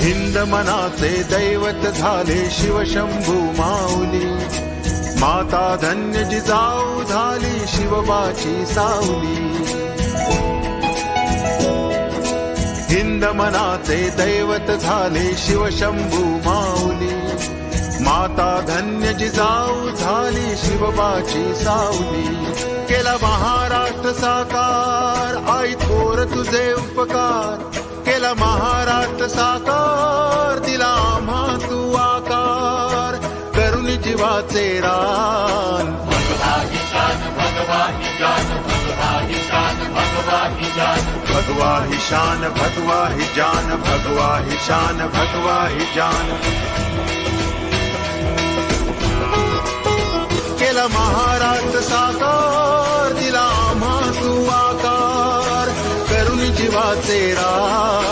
हिंद मनाचे दैवत झाले शिवशंभू माऊली, माता धन्य जिजाऊ झाली शिवबाची सावली। हिंद मनाचे दैवत झाले शिवशंभू माऊली, माता धन्य जिजाऊ झाली शिवबाची सावली। केला महाराष्ट्र साकार आई थोर तुझे उपकार, केला महाराष्ट्र साकार दिला आम्हा तू आकार, करुण जीवाचे रान। भगवा ही शान, भगवा ही जान, भगवा ही शान, भगवा ही जान, भगवा ही शान, भगवा ही जान, भगवा ही शान, भगवा ही जान। केला महाराष्ट्र साकार दिला आम्हा तू आकार, करुण जीवाचे रान।